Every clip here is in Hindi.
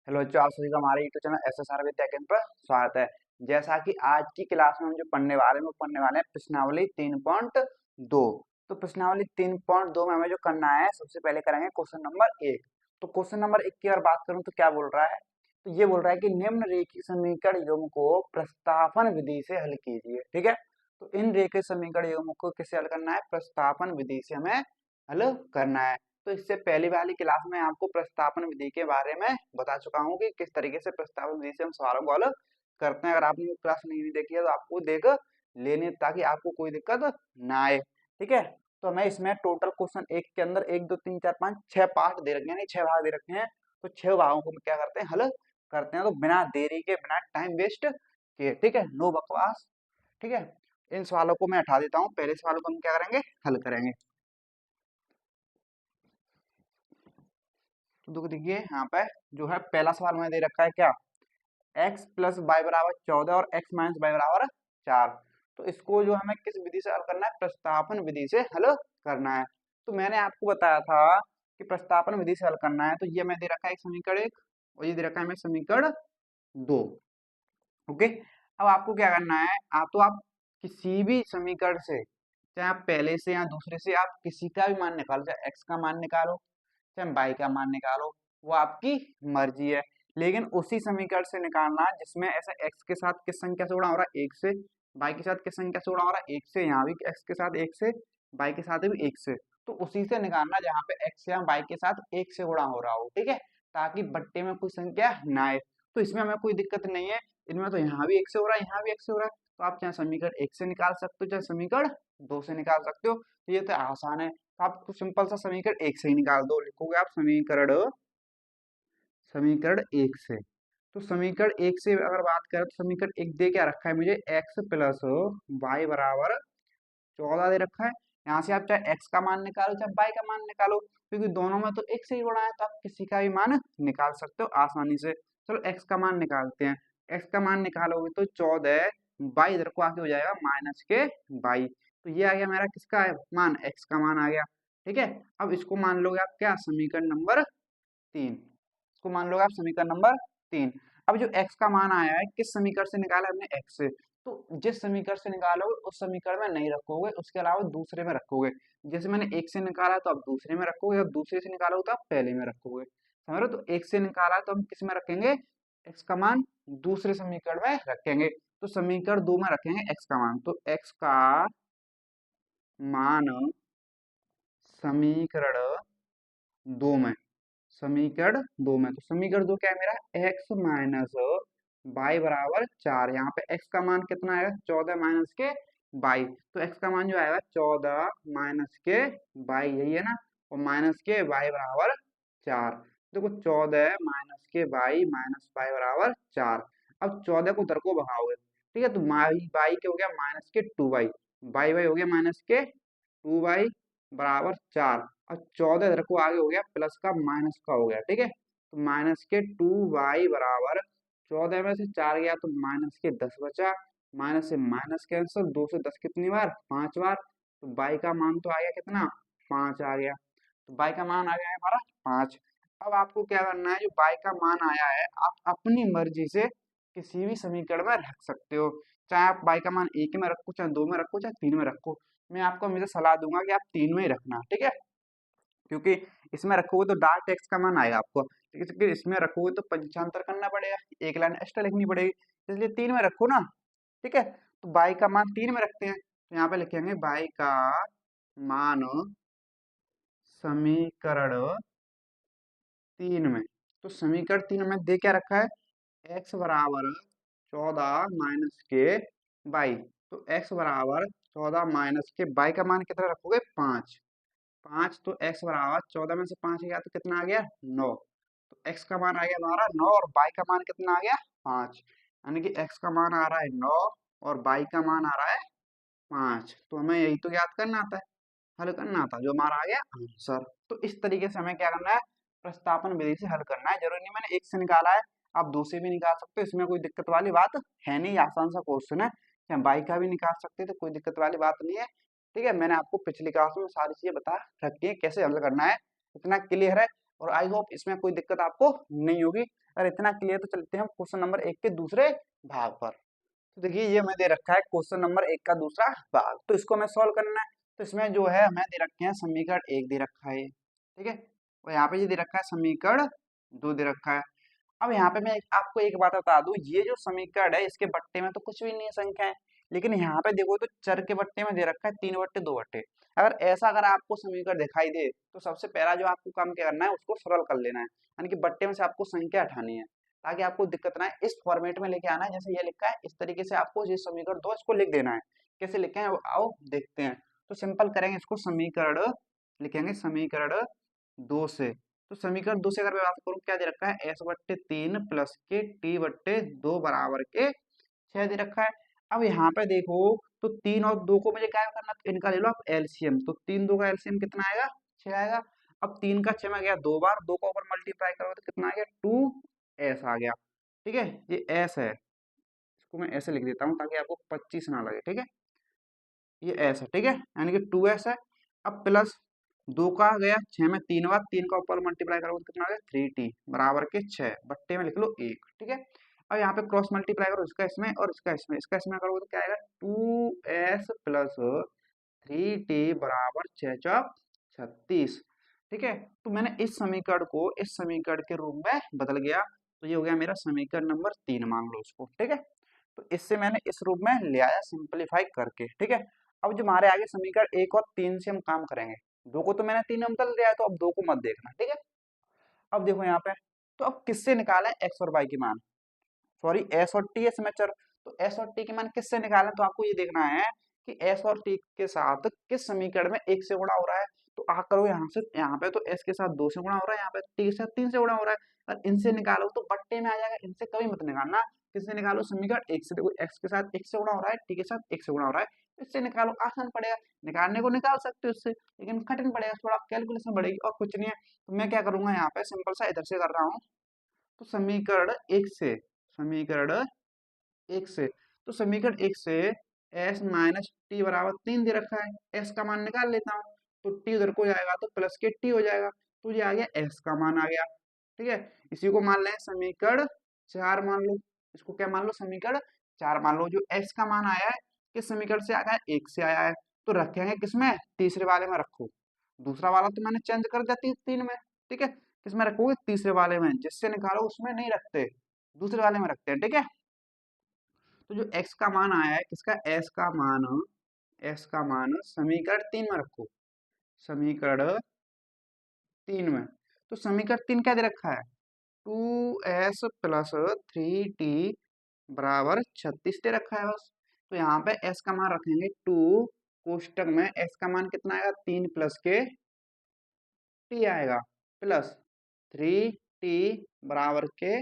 हेलो बच्चों, आप सभी का हमारे यूट्यूब चैनल SSR विद्या केंद्र पर स्वागत है। जैसा कि आज की क्लास में हम जो पढ़ने वाले हैं वो पढ़ने वाले हैं प्रश्नावली 3.2। तो प्रश्नावली 3.2 में हमें जो करना है, सबसे पहले करेंगे क्वेश्चन नंबर 1। तो क्वेश्चन नंबर 1 की अगर बात करूं तो क्या बोल रहा है, तो ये बोल रहा है कि निम्न रेखीय समीकरण युग्म को प्रस्तापन विधि से हल कीजिए। ठीक है, तो इन रेखीय समीकरण युग्म को किससे हल करना है? प्रस्तापन विधि से हमें हल करना है। तो इससे पहली वाली क्लास में आपको प्रस्तापन विधि के बारे में बता चुका हूँ कि किस तरीके से प्रस्तापन विधि से हम सवालों को हल करते हैं। अगर आपने वो क्लास नहीं देखी है तो आपको देख लेनी है, ताकि आपको कोई दिक्कत ना आए। ठीक है, तो हमें इसमें टोटल क्वेश्चन एक के अंदर 1 2 3 4 5 6 पार्ट दे रखे हैं, नहीं 6 भाग दे रखे हैं। तो 6 भागों को हम क्या करते हैं, हल करते हैं। तो बिना देरी के, बिना टाइम वेस्ट किए, ठीक है, नो बकवास। ठीक है, इन सवालों को मैं हटा देता हूँ। पहले सवालों को हम क्या करेंगे, हल करेंगे। तो देखिए यहाँ पे जो है पहला सवाल में दे रखा है क्या, x प्लस वाई बराबर 14 और x माइनस वाई बराबर 4। तो इसको जो हमें किस विधि से हल करना है? प्रस्तापन विधि से हल करना है। तो मैंने आपको बताया था कि प्रस्तापन विधि से हल करना है। तो ये मैं दे रखा है एक समीकरण 1 और ये दे रखा है मैं समीकरण 2। ओके, अब आपको क्या करना है, तो आप किसी भी समीकरण से, चाहे आप पहले से या दूसरे से, आप किसी का भी मान निकालो, चाहे x का मान निकालो चाहे बाई का मान निकालो, वो आपकी मर्जी है। लेकिन उसी समीकरण से निकालना जिसमें ऐसे x के साथ किस संख्या से गुणा हो रहा है? 1 से। बाई के साथ किस संख्या से गुणा हो रहा है? 1 से। यहाँ भी x के साथ 1 से, बाई के साथ भी 1 से। तो उसी से निकालना जहाँ पे x या बाई के साथ 1 से गुणा हो रहा हो। ठीक है, ताकि बट्टे में कोई संख्या ना आए। तो इसमें हमें कोई दिक्कत नहीं है। इनमें तो यहाँ भी 1 से हो रहा है, यहाँ भी 1 से हो रहा है। तो आप चाहे समीकरण 1 से निकाल सकते हो, चाहे समीकरण 2 से निकाल सकते हो। तो ये तो आसान है। तो आप सिंपल सा समीकरण 1 से ही निकाल दो। लिखोगे आप समीकरण समीकरण 1 से। तो समीकरण 1 से अगर बात करें तो समीकरण 1 दे क्या रखा है मुझे? x प्लस वाई बराबर 14 दे रखा है। यहाँ से आप चाहे x का मान निकालो चाहे y का मान निकालो, क्योंकि दोनों में तो 1 से ही गुणा है, तो आप किसी का भी मान निकाल सकते हो आसानी से। चलो x का मान निकालते हैं। x का मान निकालोगे तो 14 बाई इधर को आके हो जाएगा माइनस के बाई। तो ये आ गया मेरा किसका है मान? x का मान आ गया। ठीक है, अब इसको मान लोगे आप क्या? समीकरण नंबर 3। इसको मान लोगे आप समीकरण नंबर 3। अब जो x का मान आया है, किस समीकरण से निकाला हमने? x से। तो जिस समीकरण से निकालोगे उस समीकरण में नहीं रखोगे, उसके अलावा दूसरे में रखोगे। जैसे मैंने 1 से निकाला तो आप दूसरे में रखोगे, और दूसरे से निकालोगे तो आप पहले में रखोगे। समझ रहे हो? तो 1 से निकाला तो हम किस में रखेंगे? x का मान दूसरे समीकरण में रखेंगे। तो समीकरण 2 में रखेंगे x का मान। तो x का मान समीकरण 2 में, समीकरण 2 में, तो समीकरण 2 क्या है मेरा? x माइनस बाई बराबर 4। यहाँ पे x का मान कितना आएगा? 14 माइनस के बाई। तो x का मान जो आएगा 14 माइनस के बाई, यही है ना, और माइनस के बाई बराबर 4। देखो 14 माइनस के बाई माइनस बाई बराबर 4। अब 14 को उधर को भगाओगे, ठीक है, तो बाई बाई के हो गया माइनस के 2 बाई, बाई बाई हो गया माइनस के 2 बाई बराबर 4। और 14 इधर को आगे हो गया प्लस का माइनस का हो गया। ठीक है, तो माइनस के 2y बराबर 14 में से 4 गया तो माइनस के 10 बचा। माइनस से माइनस कैंसिल, 2 से 10 कितनी बार? 5 बार। तो y का मान तो आ गया कितना? 5 आ गया। तो y का मान आ गया है हमारा 5। अब आपको क्या करना है, जो y का मान आया है आप अपनी मर्जी से किसी भी समीकरण में रख सकते हो। चाहे आप y का मान 1 में रखो, चाहे 2 में रखो, चाहे 3 में रखो। मैं आपको हमेशा सलाह दूंगा कि आप 3 में ही रखना। ठीक है, क्योंकि इसमें रखोगे तो डायरेक्ट एक्स का मान आएगा आपको, लेकिन इसमें रखोगे तो पंचांतर करना पड़ेगा, एक लाइन एक्स्ट्रा लिखनी पड़ेगी। इसलिए 3 में रखो ना। ठीक है, तो बाई का मान 3 में रखते हैं। तो यहाँ पे लिखेंगे बाई का मान समीकरण 3 में। तो समीकरण 3 में दे क्या रखा है? x बराबर 14 माइनस के बाई। तो x बराबर 14 माइनस के बाई का मान कितना रखोगे? 5। 5, तो x बराबर 14 में से 5 गया तो कितना आ गया? 9। तो x का मान आ गया हमारा 9 और y का मान कितना आ गया? 5। यानी कि x का मान आ रहा है 9 और y का मान आ रहा है 5। तो हमें यही तो याद करना आता है, हल करना आता, जो हमारा आ गया आंसर। तो इस तरीके से हमें क्या करना है? प्रस्तापन विधि से हल करना है। जरूरी नहीं मैंने 1 से निकाला है, आप 2 से भी निकाल सकते हो, इसमें कोई दिक्कत वाली बात है नहीं। आसान सा क्वेश्चन है, या बाई का भी निकाल सकते हैं, तो कोई दिक्कत वाली बात नहीं है। ठीक है, मैंने आपको पिछली क्लास में सारी चीजें बता रखी है कैसे हल करना है, इतना क्लियर है। और आई होप इसमें कोई दिक्कत आपको नहीं होगी। अगर इतना क्लियर तो चलते हैं क्वेश्चन नंबर 1 के दूसरे भाग पर। तो देखिए ये हमें दे रखा है क्वेश्चन नंबर 1 का दूसरा भाग, तो इसको हमें सॉल्व करना है। तो इसमें जो है हमें दे रखे हैं समीकरण 1 दे रखा है, ठीक है, और यहाँ पे ये दे रखा है समीकरण 2 दे रखा है। अब यहाँ पे मैं आपको एक बात बता दूं, ये जो समीकरण है इसके बट्टे में तो कुछ भी नहीं है संख्याएं, लेकिन यहाँ पे देखो तो चर के बट्टे में दे रखा है 3/2। अगर आपको समीकरण दिखाई दे तो सबसे पहला जो आपको काम क्या करना है, उसको सरल कर लेना है, यानी कि बट्टे में से आपको संख्या हटानी है ताकि आपको दिक्कत ना है। इस फॉर्मेट में लेके आना है, जैसे ये लिखा है इस तरीके से आपको ये समीकरण 2 इसको लिख देना है। कैसे लिखे हैं आओ देखते हैं। तो सिंपल करेंगे इसको, समीकरण लिखेंगे समीकरण 2 से। तो समीकरण 2 से अगर मैं बात करूं क्या दे रखा है, s/3 प्लस के t/2 बराबर के 6 दे रखा है। अब यहाँ पे देखो तो 3 और 2 को मुझे क्या करना, तो इनका ले लो आप एलसीएम। तो 3 2 का एलसीएम कितना आएगा, 6 आएगा। अब 3 का 6 में गया 2 बार, 2 को ऊपर मल्टीप्लाई करोगे तो कितना आ गया, 2s आ गया। ठीक है, ये s है, इसको मैं ऐसे लिख देता हूँ ताकि आपको 25 ना लगे। ठीक है, ये s है, ठीक है, यानी कि 2s है। अब प्लस 2 का गया 6 में 3 बार, 3 का ऊपर मल्टीप्लाई करोगे तो कितना आ गया, 3t बराबर के 6, बट्टे में लिख लो 1। ठीक है, अब यहाँ पे क्रॉस मल्टीप्लाई करो, इसका इसमें और इसका इसमें करोगे तो क्या आएगा, 2s प्लस 3t बराबर 6 चौक 36। ठीक है, तो मैंने इस समीकरण को इस समीकरण के रूप में बदल गया, तो ये हो गया मेरा समीकरण नंबर 3, मान लो उसको। ठीक है, तो इससे मैंने इस रूप में ले आया सिंपलीफाई करके। ठीक है, अब जो हमारे आगे समीकरण 1 और 3 से हम काम करेंगे। 2 को तो मैंने 3 में बदल दिया है, तो अब 2 को मत देखना। ठीक है, अब देखो यहाँ पे, तो अब किससे निकालें एक्स और वाई की मान, सॉरी एस और टी है समेचर। तो एस और टी की मान किससे निकालें, तो आपको ये देखना है कि एस और टी के साथ किस समीकरण में 1 से गुणा हो रहा है। तो आ करो यहाँ से, यहाँ पे तो एस के साथ 2 से गुणा हो रहा है, यहाँ पे टी के साथ 3 से गुणा हो रहा है। और इनसे निकालो तो बट्टे में आ जाएगा, इनसे कभी मत निकालना। किससे निकालो, समीकरण 1 से। देखो एक्स के साथ 1 से गुणा हो रहा है, टी के साथ 1 से गुणा हो रहा है, इससे निकालो, आसान पड़ेगा। निकालने को निकाल सकते हो इससे, लेकिन कठिन पड़ेगा, थोड़ा कैलकुलेशन बढ़ेगी और कुछ नहीं है। तो मैं क्या करूंगा, यहाँ पे सिंपल सा इधर से कर रहा हूँ। तो समीकरण एक से तो समीकरण 1 से s माइनस टी बराबर 3 दे रखा है, s का मान निकाल लेता हूँ। तो t उधर को जाएगा तो प्लस के t हो जाएगा, तो ये आ गया s का मान आ गया। ठीक है, इसी को मान लें समीकरण 4 मान लो, इसको क्या मान लो, समीकरण 4 मान लो। जो s का मान आया है किस समीकरण से आया है, 1 से आया है, तो रखेंगे किसमें, तीसरे वाले में रखो। दूसरा वाला तो मैंने चेंज कर दिया 3 में। ठीक है, किसमें रखोगे, तीसरे वाले में, जिससे निकालो उसमें नहीं रखते, दूसरे वाले में रखते हैं। ठीक है, तो जो x का मान आया है किसका, s का मान समीकरण 3 में रखो, समीकरण 3 में। तो समीकरण 3 क्या दे रखा है, 2s प्लस 3t बराबर 36 दे रखा है बस। तो यहाँ पे s का मान रखेंगे 2, कोष्टक में s का मान कितना आएगा, 3 प्लस के t आएगा, प्लस 3t बराबर के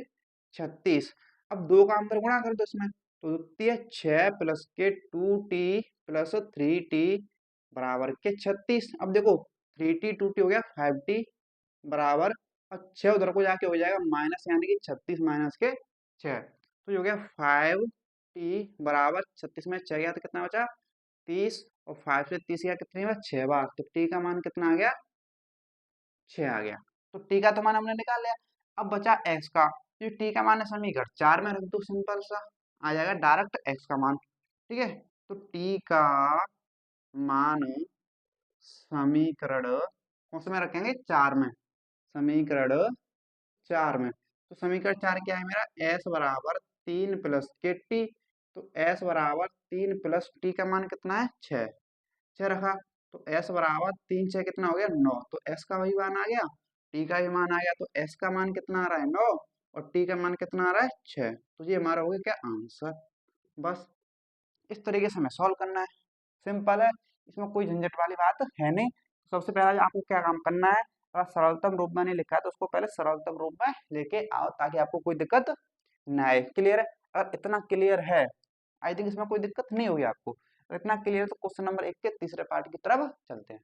36। अब 2 का अंतर गुणा कर दो इसमें, तो होती है 6 प्लस के 2t प्लस 3t बराबर के 36। अब देखो 3t 2t हो गया 5t बराबर, और 6 उधर को जाके हो जाएगा माइनस, यानी कि 36 माइनस के 6, तो ये हो गया 5t बराबर 36 में 6 गया तो कितना बचा, 30, और 5 से 30 गया कितनी बार, 6 बार, तो t का मान कितना आ गया, 6 आ गया। तो टी का तो मान हमने निकाल लिया, अब बचा एक्स का। जो टी का मान है समीकरण 4 में रख दो, सिंपल सा आ जाएगा डायरेक्ट एक्स का मान। ठीक है, तो टी का मान समीकरण कौन से में रखेंगे, 4 में, समीकरण 4 में। तो समीकरण 4 क्या है मेरा, एस बराबर 3 प्लस के टी। तो एस बराबर 3 प्लस टी का मान कितना है, 6, 6 रखा। तो s बराबर 3 6 कितना हो गया, 9। तो s का वही मान आ गया, t का भी मान आ गया। तो s का मान कितना आ रहा है, 9, और t का मान कितना आ रहा है, 6। तो ये हमारा हो गया क्या, आंसर। बस इस तरीके से हमें सॉल्व करना है, सिंपल है, इसमें कोई झंझट वाली बात है नहीं। सबसे पहले आपको क्या काम करना है, अगर सरलतम रूप में नहीं लिखा है तो उसको पहले सरलतम रूप में लेके आओ, ताकि आपको कोई दिक्कत ना आए। क्लियर है, अगर इतना क्लियर है, आई थिंक इसमें कोई दिक्कत नहीं होगी आपको। अगर इतना क्लियर है तो क्वेश्चन नंबर 1 के तीसरे पार्ट की तरफ चलते हैं।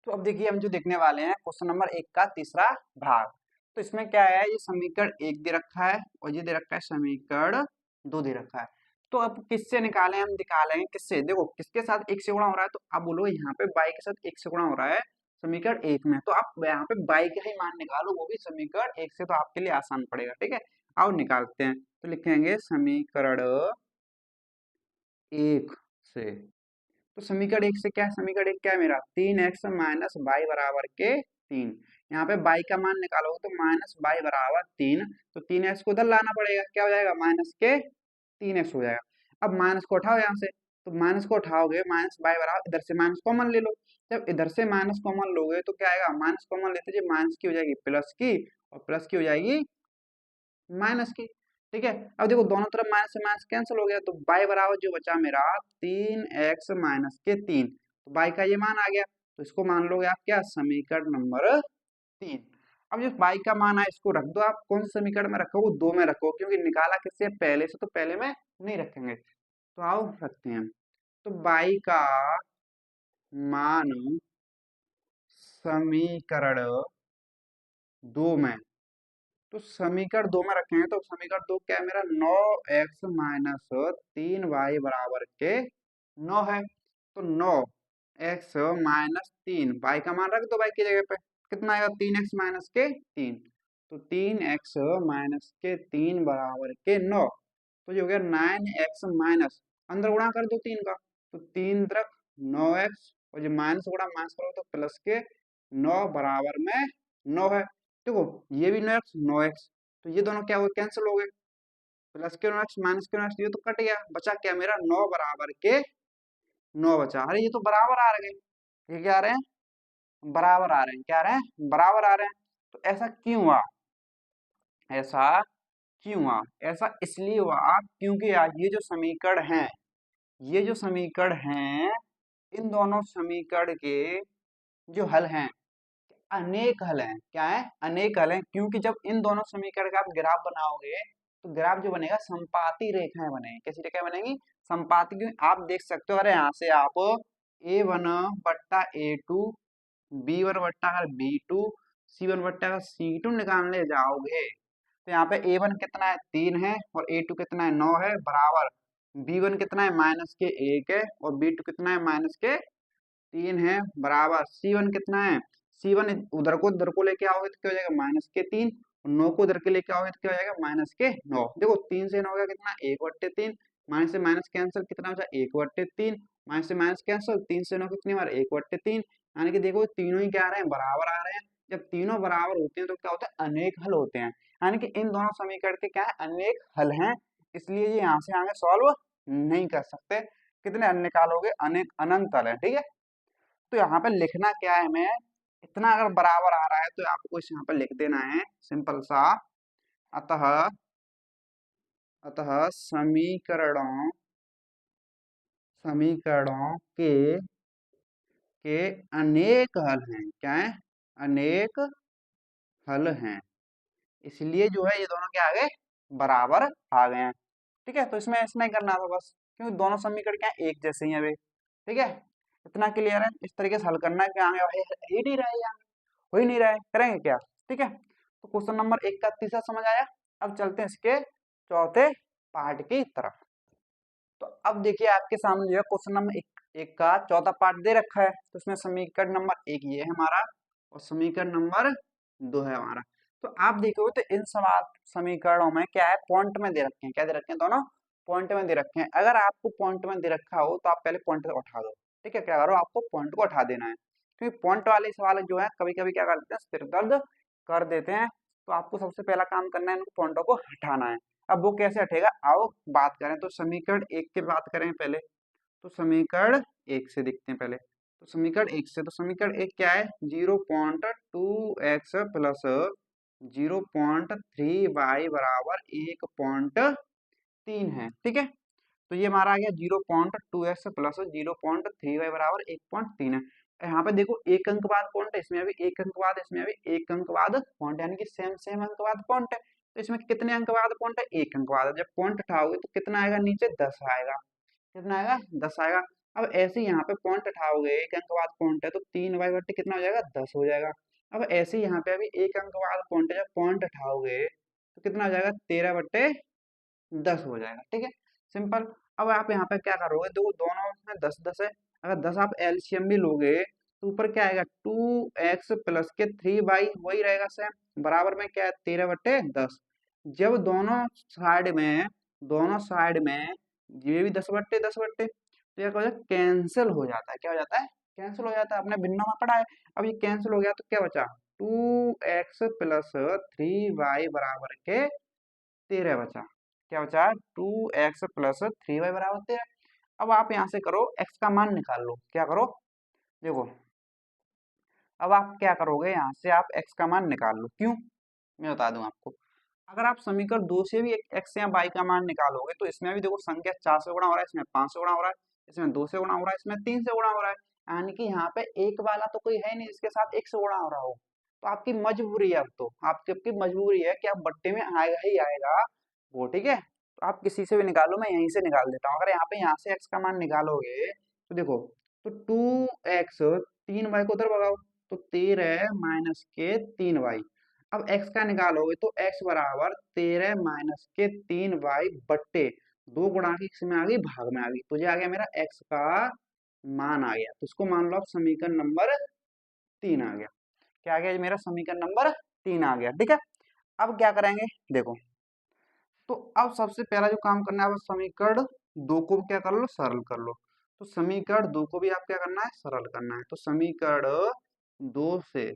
तो अब देखिए हम जो देखने वाले हैं क्वेश्चन नंबर 1 का तीसरा भाग। तो इसमें क्या है, ये समीकरण 1 दे रखा है और ये दे रखा है समीकरण 2 दे रखा है। तो अब किससे निकालें, हम निकालेंगे किससे, देखो किसके साथ 1 से गुणा हो रहा है, तो अब बोलो यहाँ पे y के साथ 1 से गुणा हो रहा है, समीकरण एक में। तो आप यहाँ पे बाई का ही मान निकालो, वो भी समीकरण एक से, तो आपके लिए आसान पड़ेगा। ठीक है, आओ निकालते हैं। तो लिखेंगे समीकरण एक से। तो समीकरण एक से क्या है, समीकरण एक क्या है मेरा, 3x माइनस बाई बराबर के 3। यहाँ पे बाई का मान निकालोगे तो माइनस बाई बराबर 3। तो 3x को उधर लाना पड़ेगा, क्या हो जाएगा, माइनस के 3x हो जाएगा। अब माइनस को उठाओ यहाँ से, तो माइनस को उठाओगे, माइनस बाई बराबर, इधर से माइनस कॉमन ले लो। जब इधर से माइनस कॉमन लोगे तो क्या आएगा, माइनस कॉमन लेते जी माइनस की हो जाएगी प्लस की, और प्लस की हो जाएगी माइनस की। ठीक है, अब देखो दोनों तरफ माइनस से माइनस कैंसिल हो गया, तो बाई बराबर जो बचा मेरा 3x माइनस के 3। तो बाई का ये मान आ गया, तो इसको मान लोगे आप क्या, समीकरण नंबर 3। अब जो बाई का मान है इसको रख दो, आप कौन से समीकरण में रखोगे, दो में रखो, क्योंकि निकाला किससे पहले से, तो पहले में नहीं रखेंगे। तो आओ रखते हैं। तो बाई का मान समीकरण दो में, तो समीकरण दो में रखेंगे, तो समीकरण दो क्या है मेरा, 9x माइनस 3y बराबर के 9 है। तो 9x माइनस 3, y का मान रख दो, y की जगह पे कितना आएगा, 3x माइनस के 3। तो 3x माइनस के 3 बराबर के 9। तो ये हो गया 9x माइनस, अंदर गुणा कर दो 3 का, तो 3 तरफ 9x, और जो माइनस गुणा माइनस करो तो प्लस के 9 बराबर में 9 है। देखो ये भी 9x 9x, तो ये दोनों क्या हुए, कैंसिल हो गए, प्लस के 9x माइनस के 9x, ये तो कट गया, बचा क्या मेरा 9 बराबर के 9 बचा। अरे ये तो बराबर आ रहे हैं, ये क्या आ रहे हैं, बराबर आ रहे हैं, क्या आ रहे हैं, बराबर आ रहे हैं। तो ऐसा क्यों हुआ, ऐसा क्यों हुआ, ऐसा इसलिए हुआ क्योंकि यार ये जो समीकरण है, ये जो समीकरण हैं, इन दोनों समीकरण के जो हल हैं, अनेक हल हैं, क्या है, अनेक हल हैं। क्योंकि जब इन दोनों समीकरण का आप ग्राफ बनाओगे, तो ग्राफ जो बनेगा संपाती रेखाएं बनेगी, कैसी रेखाएं बनेंगी, संपाती। क्योंकि आप देख सकते हो, अरे यहाँ से आप a1 बट्टा a2, b1 बट्टा अगर b2, c1 बट्टा अगर c2 निकालने जाओगे, तो यहाँ पे a1 कितना है 3 है, और a2 कितना है 9 है, बराबर b1 कितना है माइनस के 1 है, और b2 कितना है माइनस के 3 है, बराबर C1 कितना है, C1 उधर को लेके आओगे तो क्या हो जाएगा, माइनस के 3, और 9 को उधर के लेके आओगे तो क्या हो जाएगा, माइनस के 9। देखो 3 से 9 का कितना, 1/3, माइनस से माइनस कैंसिल, कितना बचा 1/3, माइनस से माइनस कैंसिल, 3 से 9 कितनी बार 1/3। यानी कि देखो तीनों ही क्या आ रहे हैं, बराबर आ रहे हैं। जब तीनों बराबर होते हैं तो क्या होता है, अनेक हल होते हैं। यानी कि इन दोनों समीकरण के क्या है, अनेक हल हैं, इसलिए ये यहाँ से आगे सॉल्व नहीं कर सकते। कितने हल निकालोगे, अनेक अनंत हल है। ठीक है, तो यहाँ पे लिखना क्या है हमें, इतना अगर बराबर आ रहा है तो आपको इस यहाँ पे लिख देना है सिंपल सा, अतः अतः समीकरणों समीकरणों के अनेक हल हैं, क्या है, अनेक हल हैं, इसलिए जो है ये दोनों क्या आ गए, बराबर आ गए हैं। ठीक है, तो इसमें ऐसा नहीं करना था बस, क्योंकि दोनों समीकरण क्या है, एक जैसे ही हैं अभी। ठीक है, इतना क्लियर है, इस तरीके से हल करना है कि आगे भाई ही नहीं रहे, हो ही नहीं रहा है, करेंगे क्या। ठीक है, तो क्वेश्चन नंबर एक का तीसरा समझ आया। अब चलते हैं इसके चौथे पार्ट की तरफ। तो अब देखिए आपके सामने जो है क्वेश्चन नंबर एक का चौथा पार्ट दे रखा है, तो इसमें समीकरण नंबर एक ये है हमारा, और समीकरण नंबर दो है हमारा। तो आप देखोगे तो इन सवाल समीकरणों में क्या है, पॉइंट में दे रखे हैं, क्या दे रखे हैं, दोनों पॉइंट में दे रखे हैं। अगर आपको पॉइंट में दे रखा हो तो आप पहले पॉइंट को उठा दो। ठीक है, क्या करो, आपको पॉइंट को उठा देना है, क्योंकि पॉइंट वाले सवाल जो है कभी कभी क्या करते हैं, सिर दर्द कर देते हैं। तो आपको सबसे पहला काम करना है, इन पॉइंटों को हटाना है। अब वो कैसे हटेगा, आओ बात करें। तो समीकरण एक की बात करें पहले, तो समीकरण एक से देखते हैं पहले। तो समीकरण एक से, तो समीकरण एक क्या है, 0.2x प्लस 0.3y बराबर 1.3 है। ठीक है, तो ये हमारा आ गया 0.2x प्लस 0.3y बराबर 1.3 है। यहाँ पे देखो एक अंक बाद पॉइंट है, इसमें भी एक अंक बाद, इसमें भी एक अंक बाद पॉइंट, यानी कि सेम सेम अंक बाद पॉइंट है। तो इसमें कितने अंक बाद पॉइंट है, एक अंक बाद। जब पॉइंट उठाओगे तो कितना आएगा, नीचे 10 आएगा, कितना आएगा 10 आएगा। अब ऐसे ही यहाँ पे पॉइंट उठाओगे, एक अंक बाद पॉइंट है, तो 3y/, कितना हो जाएगा 10 हो जाएगा। अब ऐसे ही यहाँ पे अभी एक अंक बाद पॉइंट है, जब पॉइंट उठाओगे तो कितना हो जाएगा, 13/10 हो जाएगा। ठीक है, सिंपल। अब आप यहाँ पे क्या करोगे, देखो दोनों में 10 10 है, अगर 10 आप एलसीएम भी लोगे तो ऊपर क्या आएगा 2x प्लस के 3y वही रहेगा सेम, बराबर में क्या है 13/10। जब दोनों साइड में ये भी 10/10 तो क्या हो जाता है कैंसिल हो जाता है, क्या हो जाता है कैंसिल हो जाता है, आपने भिन्नों में पढ़ा है। अब ये कैंसिल हो गया तो क्या बचा 2x प्लस 3y बराबर के 13 बचा। क्या बचा 2x प्लस 3y बराबर 13। अब आप यहाँ से करो x का मान निकाल लो, क्या करो देखो, अब आप क्या करोगे यहाँ से आप x का मान निकाल लो, क्यों मैं बता दूं आपको। अगर आप समीकरण 2 से भी एक x या y का मान निकालोगे तो इसमें भी देखो संख्या 4 से गुणा हो रहा है, इसमें 5 से गुणा हो रहा है, इसमें 2 से गुणा हो रहा है, इसमें 3 से गुणा हो रहा है, यानी कि यहाँ पे एक वाला तो कोई है नहीं जिसके साथ 1 से गुणा हो रहा हो। तो आपकी मजबूरी है, अब तो आपकी मजबूरी है कि आप बट्टे में आएगा ही आएगा वो, ठीक है। तो आप किसी से भी निकालो, मैं यहीं से निकाल देता हूँ। अगर यहाँ से x का मान निकालोगे तो देखो, तो 2x 3y को उधर भगाओ तो 13 माइनस के 3y। अब x का निकालोगे तो x बराबर 13 माइनस के 3y बट्टे 2 गुणा की इसमें आ गई भाग में आ गई, तो ये आ गया मेरा x का मान आ गया। तो इसको मान लो आप समीकरण नंबर 3 आ गया। क्या आ गया, ये मेरा समीकरण नंबर 3 आ गया, ठीक है। अब क्या करेंगे देखो, तो अब सबसे पहला जो काम करना है, अब समीकरण 2 को क्या कर लो सरल कर लो। तो समीकरण 2 को भी आप क्या करना है सरल करना है। तो दो से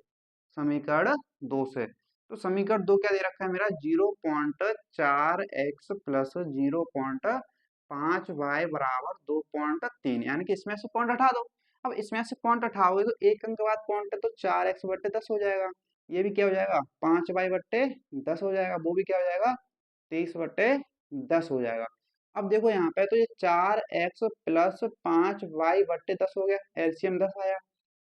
समीकरण 2 से तो समीकरण 2 क्या दे रखा है मेरा 0.4x प्लस 0.5y बराबर 2.3, यानी कि इसमें से पॉइंट हटा दो। अब इसमें से पॉइंट हटाओगे तो एक अंक के बाद पॉइंट है तो 4x/10 हो जाएगा, ये भी क्या हो जाएगा 5y/10 हो जाएगा, वो भी क्या हो जाएगा 23/10 हो जाएगा। अब देखो यहाँ पे तो ये 4x प्लस 5y/10 हो गया, एलसीएम 10 आया,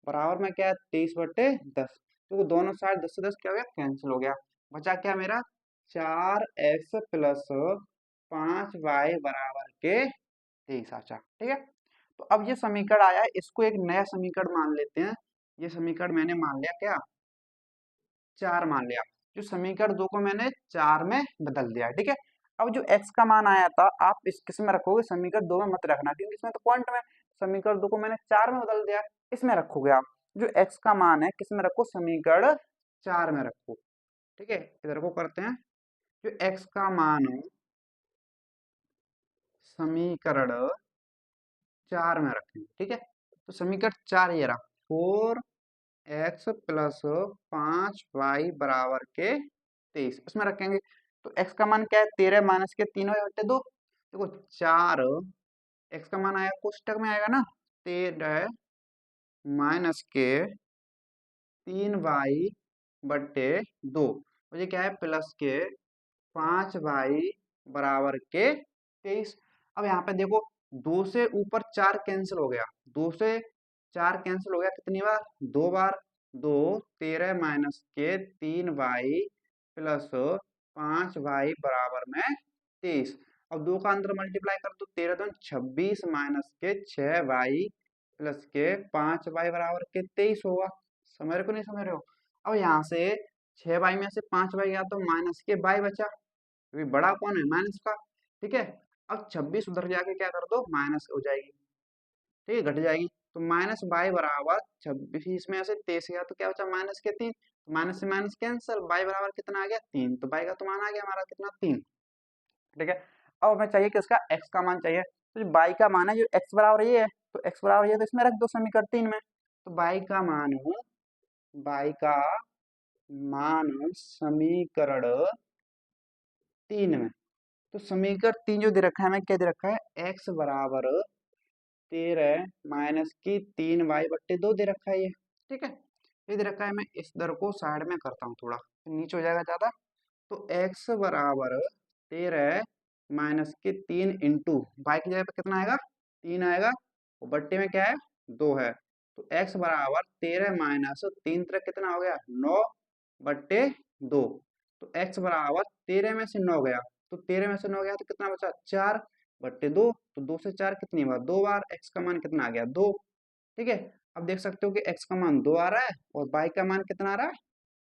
बराबर में क्या है 23/10। तो दोनों साइड 10 से 10 क्या हो गया कैंसिल हो गया, बचा क्या मेरा 4x प्लस 5y बराबर के 23 आचा, ठीक है। तो अब ये समीकरण आया है, इसको एक नया समीकरण मान लेते हैं। ये समीकरण मैंने मान लिया क्या 4 मान लिया, जो समीकरण 2 को मैंने 4 में बदल दिया है, ठीक है। अब जो x का मान आया था आप इस किस में रखोगे, समीकरण 2 में मत रखना क्योंकि इसमें तो पॉइंट में, समीकरण 2 को मैंने 4 में बदल दिया, इसमें रखोगे आप। जो x का मान है किस में रखो समीकरण 4 में रखो, ठीक है। इधर को करते हैं, जो x का मान है समीकरण 4 में रखेंगे, ठीक है। तो समीकरण 4 ये रहा 4x प्लस 5y बराबर के 23 इसमें रखेंगे। तो x का मान क्या है 13 माइनस के 3y/2, देखो 4 x का मान आया कोष्टक में आएगा ना 13 माइनस के 3y/2, मुझे क्या है प्लस के 5y बराबर के 23। अब यहाँ पे देखो 2 से ऊपर 4 कैंसिल हो गया, 2 से 4 कैंसिल हो गया कितनी बार 2 बार, 2 13 माइनस के 3y प्लस 5y बराबर में 23। अब 2 का अंदर मल्टीप्लाई कर दो 13 दूनी 26 माइनस के 6y प्लस के 5y बराबर के 23 होगा। समझ रहे को नहीं समझ रहे हो। अब यहाँ से 6y में से 5y गया तो माइनस के y बचा, क्योंकि बड़ा कौन है माइनस का, ठीक है। अब 26 उधर जाके क्या कर दो माइनस हो जाएगी, ठीक है घट जाएगी। तो माइनस बाई बराबर 26 में से 23 गया तो क्या बचा माइनस के 3, माइनस से माइनस कैंसिल, बाई बराबर कितना आ गया 3, तो बाई का तो मान आ गया हमारा कितना 3, ठीक है। अब हमें चाहिए कि उसका x का मान चाहिए, तो जो बाई का मान है जो x बराबर ये है, तो x बराबर ये तो इसमें रख दो समीकरण 3 में। तो बाई का मान है, बाई का मान समीकरण 3 में, तो समीकरण 3 जो दे रखा है हमें क्या दे रखा है x बराबर 13 माइनस की 3y/2 दे रखा है ये, ठीक है। ये दे रखा है, मैं इस दर को साइड में करता हूँ थोड़ा नीचे हो जाएगा ज्यादा। तो x बराबर 13 माइनस के 3 इंटू बाई की जगह पे कितना आएगा 3 आएगा, और बट्टे में क्या है 2 है। तो x बराबर 13 माइनस 3 तरह कितना हो गया 9/2। तो x बराबर 13 में से 9 गया, तो 13 में से 9 गया तो कितना बचा 4/2। तो 2 से 4 कितनी बार 2 बार, x का मान कितना आ गया 2, ठीक है। अब देख सकते हो कि x का मान 2 आ रहा है और y का मान कितना आ रहा है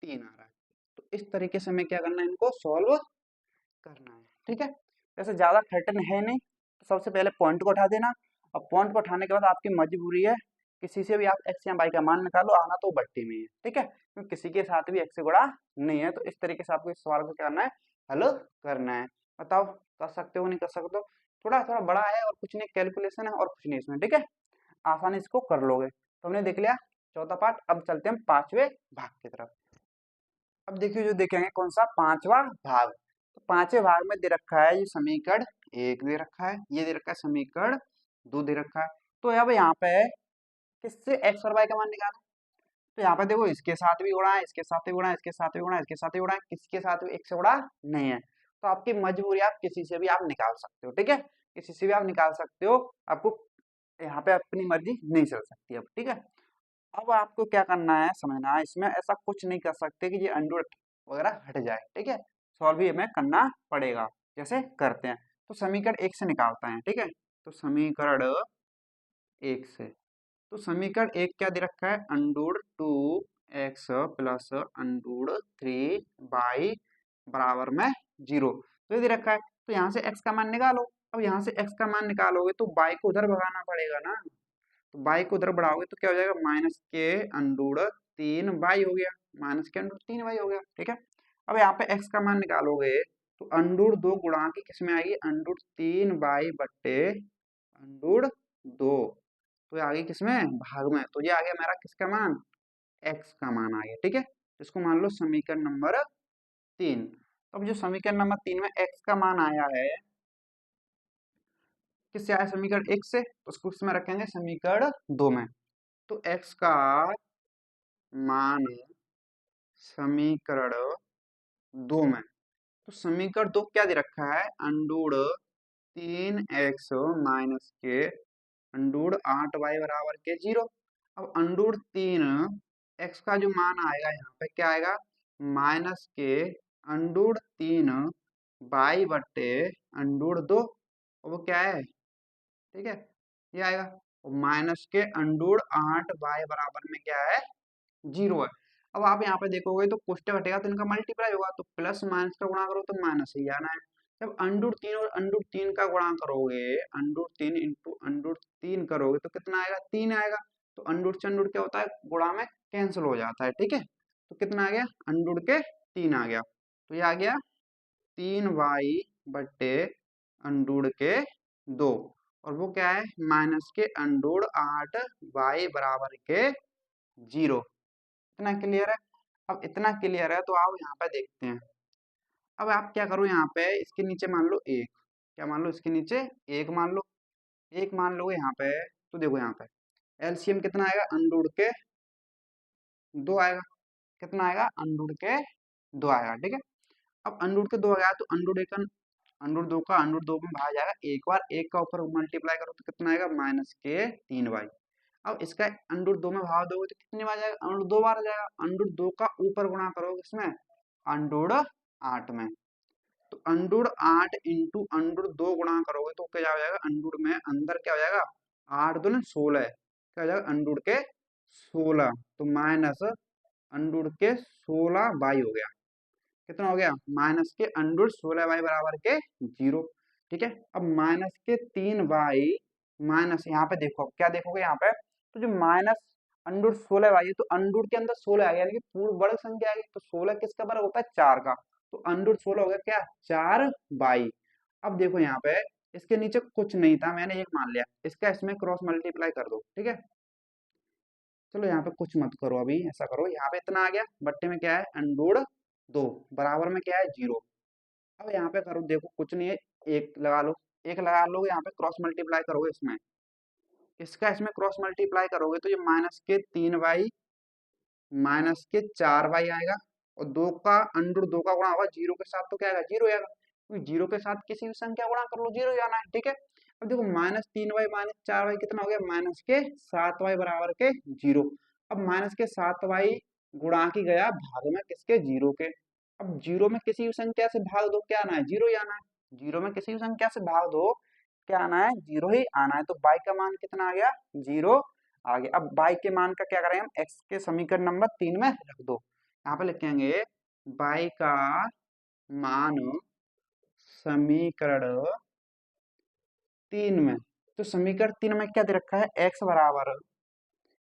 3 आ रहा है। तो इस तरीके से हमें क्या करना है इनको सॉल्व करना है, ठीक है। जैसे ज्यादा खटन है नहीं, तो सबसे पहले पॉइंट को उठा देना, और पॉइंट को उठाने के बाद आपकी मजबूरी है किसी से भी आप एक्स या वाई का मान निकालो, आना तो बट्टी में है, ठीक है, क्योंकि किसी के साथ भी एक्स से गुणा नहीं है। तो इस तरीके से आपको इस सवाल को क्या करना है, हल करना है। बताओ कर सकते हो नहीं कर सकते हो? थोड़ा थोड़ा बड़ा है और कुछ नहीं, कैलकुलेशन है और कुछ नहीं इसमें, ठीक है, आसानी इसको कर लोगे। तो हमने देख लिया चौथा पार्ट, अब चलते हैं पांचवे भाग की तरफ। अब देखिए जो देखेंगे कौन सा, पांचवा भाग। तो पांचवे भाग में दे रखा है ये समीकरण एक दे रखा है, ये दे रखा है समीकरण दो दे रखा है। तो अब यहाँ पे किससे एक्स और वाई का मान निकालना। तो यहाँ पे देखो इसके साथ भी गुणा है, इसके साथ भी गुणा है, इसके साथ भी गुणा है, इसके साथ भी गुणा है, किसके साथ भी एक से गुणा नहीं है। तो आपकी मजबूरी, आप किसी से भी आप निकाल सकते हो, ठीक है, किसी से भी आप निकाल सकते हो। आपको यहाँ पे अपनी मर्जी नहीं चल सकती अब, ठीक है। अब आपको क्या करना है, समझना है, इसमें ऐसा कुछ नहीं कर सकते कि ये अंडर वगैरह हट जाए, ठीक है, सॉल्व भी हमें करना पड़ेगा। जैसे करते हैं, तो समीकरण एक से निकालते हैं, ठीक है। तो समीकरण एक से, तो समीकरण एक क्या दे रखा है, under root two x plus under root three y बराबर में जीरो। तो ये दे रखा है, तो यहाँ से x का मान निकालो। अब यहाँ से x का मान निकालोगे तो y को उधर भगाना पड़ेगा ना, तो y को उधर बढ़ाओगे तो क्या हो जाएगा, माइनस के अंडूड तीन वाई हो गया, माइनस के अंडूड तीन वाई हो गया, ठीक है। अब यहाँ पे x का मान निकालोगे तो अंडूड दो गुणा की किस में आएगी, अंडूड तीन वाई बट्टे अंडूड दो, तो ये आ गई किसमें, भाग में। तो ये आ गया मेरा किसका मान, x का मान आ गया, ठीक है। तो इसको मान लो समीकरण नंबर तीन। अब जो समीकरण नंबर तीन में x का मान आया है, किससे आया, समीकरण एक से, तो उसको इसमें रखेंगे समीकरण दो में। तो x का मान समीकरण दो में, तो समीकरण दो क्या दे रखा है, अंडूड तीन एक्स माइनस के अंडूड आठ वाई बराबर के जीरो। अब अंडूड तीन एक्स का जो मान आएगा यहाँ पे क्या आएगा, माइनस के अंडूड तीन बाई बट्टे अंडूड दो, और वो क्या है, ठीक है, ये आएगा। और माइनस के अंडूड आठ बाई बराबर में क्या है, जीरो है। अब आप यहाँ पे देखोगे तो कोष्टक हटेगा तो इनका मल्टीप्लाई होगा, तो प्लस माइनस का गुणा करो तो माइनस ही आना है। जब अंडूड तीन और अंडूड तीन का गुणा करोगे, अंडूड तीन इंटू अंडूड तीन करोगे तो कितना आएगा, तीन आएगा। तो अंडूड से अंडूड क्या होता है, गुणा में कैंसिल हो जाता है, ठीक है। तो कितना आ गया, अंडूड के तीन आ गया। तो ये आ गया तीन वाई बट्टे अंडूड के दो, और वो क्या है, माइनस के अंडूड आठ वाई बराबर के जीरो। इतना क्लियर है। अब इतना क्लियर है तो आप यहाँ पे देखते हैं। अब आप क्या करो, यहाँ पे इसके नीचे मान लो एक, क्या मान लो, इसके नीचे एक मान लो, एक मान लो यहाँ पे। तो देखो यहाँ पे एलसीएम कितना आएगा, अंडूड के दो आएगा, कितना आएगा, अंडूड के दो आएगा, ठीक है। अब अंडूड के दो आ गया तो अंडूड एक, अंडूड दो का अंडूड दो में भाग जाएगा, एक बार एक का ऊपर मल्टीप्लाई करो तो कितना आएगा, माइनस के तीन वाई। अब इसका अंडूड दो में भाग दोगे तो कितनी बार जाएगा, अंडूड दो बार आ जाएगा। अंडूड दो का ऊपर गुणा करोगे इसमें अंडूड आठ में, तो अंडूड आठ इंटू अंडूड दो गुणा करोगे तो क्या हो जाएगा, अंडूड में अंदर क्या हो जाएगा, आठ दूनी सोलह, क्या हो जाएगा, अंडूड के सोलह, तो माइनस अंडूड के सोलह बाई हो गया, कितना हो गया, माइनस के अंडूड सोलह बाई बराबर के जीरो, ठीक है। अब माइनस के तीन बाई माइनस, यहाँ पे देखो अब क्या देखोगे यहाँ पे, तो जो माइनस अंडूड सोलह बाई है तो अंडूड के अंदर सोलह आ गया, यानी कि पूर्ण वर्ग संख्या आ गई। तो सोलह किसका वर्ग होता है, चार का, तो अंडूड सोलह हो गया क्या, चार बाई। अब देखो यहाँ पे इसके नीचे कुछ नहीं था, मैंने एक मान लिया, इसका इसमें क्रॉस मल्टीप्लाई कर दो, ठीक है। चलो यहाँ पे कुछ मत करो, अभी ऐसा करो, यहाँ पे इतना आ गया, बट्टे में क्या है, अंडूड दो बराबर में क्या है, जीरो। अब यहाँ पे करो, देखो कुछ नहीं है, एक लगा लो, एक लगा लोगे, यहाँ पे क्रॉस मल्टीप्लाई करोगे इसमें, इसका इसमें क्रॉस मल्टीप्लाई करोगे तो ये माइनस के तीन बाई माइनस के चार बाई आएगा, और दो का अंडर दो का गुणा होगा जीरो के साथ तो क्या आएगा, जीरो आएगा, क्योंकि जीरो के साथ किसी भी संख्या गुणा कर लो जीरो ही आना है, ठीक है। अब देखो माइनस तीन बाई माइनस चार बाई कितना हो गया, माइनस के सात बाई बराबर के जीरो। अब माइनस के सात बाई गुणा की गया भाग में किसके, जीरो के। अब जीरो में किसी भी संख्या से भाग दो क्या आना है, जीरो ही आना है। जीरो में किसी भी संख्या से भाग दो क्या आना है, जीरो ही आना है। तो बाई का मान कितना आ गया, जीरो आ गया। अब बाई के मान का क्या करेंगे हम, एक्स के समीकरण नंबर तीन में रख दो, यहाँ पे लिखेंगे बाई का मान समीकरण तीन में। तो समीकरण तीन में क्या दे रखा है, एक्स बराबर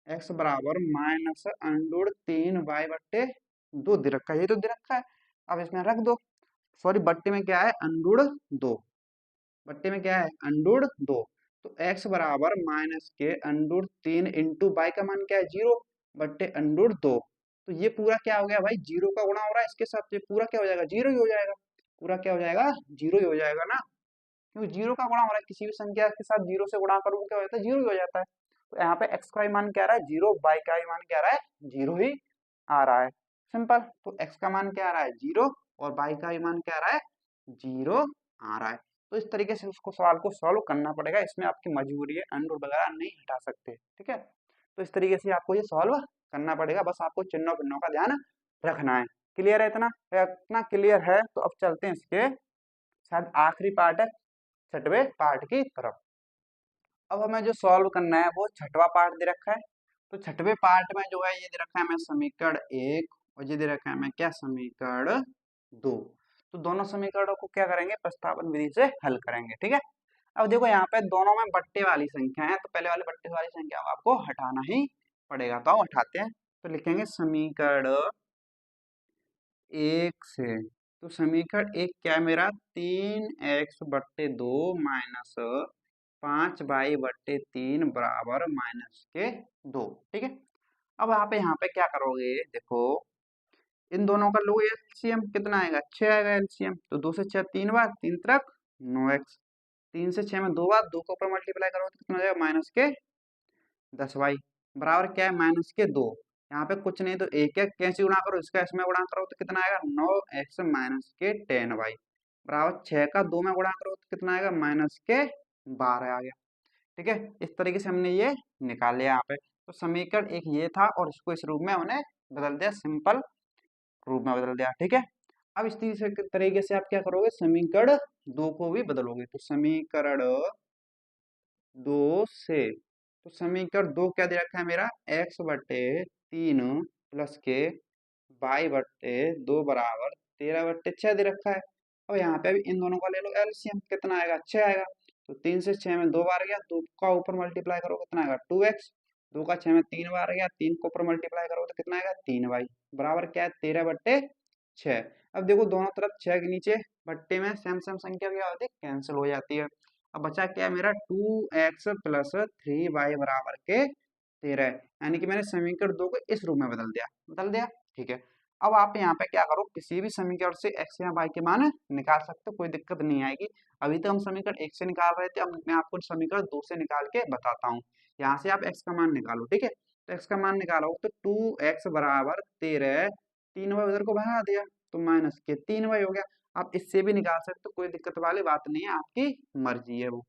एक्स बराबर माइनस अंडूर 3 y/2 दे रखा है, ये तो दे रखा है। अब इसमें रख दो, सॉरी बट्टे में क्या है, अंडूर 2, बट्टे में क्या है, अंडूर 2। तो x बराबर माइनस के अंडूर 3 इंटू बाई का मान क्या है, 0 बट्टे अंडूर 2। तो ये पूरा क्या हो गया भाई, 0 का गुणा हो रहा है इसके साथ, ये पूरा क्या हो जाएगा, 0 ही हो जाएगा। पूरा क्या हो जाएगा, 0 ही हो जाएगा ना, क्योंकि 0 का गुणा हो रहा है, किसी भी संख्या के साथ 0 से गुणा करो क्या हो जाता है, 0 ही हो जाता है। तो यहाँ पे x का भी मान क्या आ रहा है, 0, y का भी मान क्या आ रहा है, 0 ही आ रहा है। सिंपल, तो x का मान क्या आ रहा है, 0, और y का भी मान क्या आ रहा है, 0 आ रहा है। तो इस तरीके से उसको सवाल को सॉल्व करना पड़ेगा, इसमें आपकी मजबूरी है, अंडर वगैरह नहीं हटा सकते, ठीक है। तो इस तरीके से आपको ये सॉल्व करना पड़ेगा, बस आपको चिन्हों भिन्नों का ध्यान रखना है। क्लियर है इतना, इतना क्लियर है तो अब चलते हैं इसके शायद आखिरी पार्ट है, छठवें पार्ट की तरफ। अब हमें जो सॉल्व करना है वो छठवां पार्ट दे रखा है। तो छठवें पार्ट में जो है ये दे रखा है हमें समीकरण 1, और ये दे रखा है हमें क्या, समीकरण 2। तो दोनों समीकरणों को क्या करेंगे, प्रस्तावन विधि से हल करेंगे, ठीक है। अब देखो यहाँ पे दोनों में बट्टे वाली संख्या है, तो पहले वाले बट्टे वाली संख्या को आपको हटाना ही पड़ेगा, तो हटाते हैं। तो लिखेंगे समीकरण 1 से, तो समीकरण 1 क्या है मेरा, 3x/2 माइनस 5y/3 बराबर -2, ठीक है। अब आप यहाँ पे क्या करोगे, देखो इन दोनों का लो एलसीएम, कितना आएगा, 6 आएगा एलसीएम। तो 2 से 6 3 बार, 3 तरक 9x, 3 से 6 में 2 बार, 2 को ऊपर मल्टीप्लाई करो तो कितना हो जाएगा, -10y बराबर क्या है, -2। यहाँ पे कुछ नहीं तो एक एक कैसे गुणा करो, इसका इसमें गुणा करो तो कितना आएगा, 9x -10y बराबर 6 का 2 में गुणा करो तो कितना आएगा, -12 आ गया, ठीक है। इस तरीके से हमने ये निकाल लिया यहाँ पे। तो समीकरण एक ये था, और इसको इस रूप में हमने बदल दिया, सिंपल रूप में बदल दिया, ठीक है। अब इस तरीके से आप क्या करोगे, समीकरण 2 को भी बदलोगे। तो समीकरण 2 से, तो समीकरण 2 क्या दे रखा है मेरा, x/3 प्लस के y/2 बराबर 13/6 दे रखा है। और यहाँ पे अभी इन दोनों का ले लो एलसीएम, कितना आएगा, 6 आएगा। तो 3 से 6 में 2 बार गया, 2 का ऊपर मल्टीप्लाई करो कितना आएगा, 2x, 2 का 6 में 3 बार गया, 3 को ऊपर मल्टीप्लाई करो तो कितना आएगा, 3y बराबर क्या है, 13/6। अब देखो दोनों तरफ 6 के नीचे बट्टे में सेम सेम संख्या क्या होती है, कैंसिल हो जाती है। अब बचा क्या है मेरा, 2x प्लस 3y बराबर के 13, यानी कि मैंने समीकरण 2 को इस रूप में बदल दिया, ठीक है। अब आप यहाँ पे क्या करो, किसी भी समीकरण से x या y के मान निकाल सकते हो, कोई दिक्कत नहीं आएगी। अभी तो हम समीकरण 1 से निकाल रहे थे, अब मैं आपको समीकरण 2 से निकाल के बताता हूँ। यहाँ से आप x का मान निकालो, ठीक है। तो x का मान निकालो तो 2x बराबर 13, 3y उधर को भगा दिया तो -3y हो गया। आप इससे भी निकाल सकते हो, कोई दिक्कत वाली बात नहीं है, आपकी मर्जी है वो,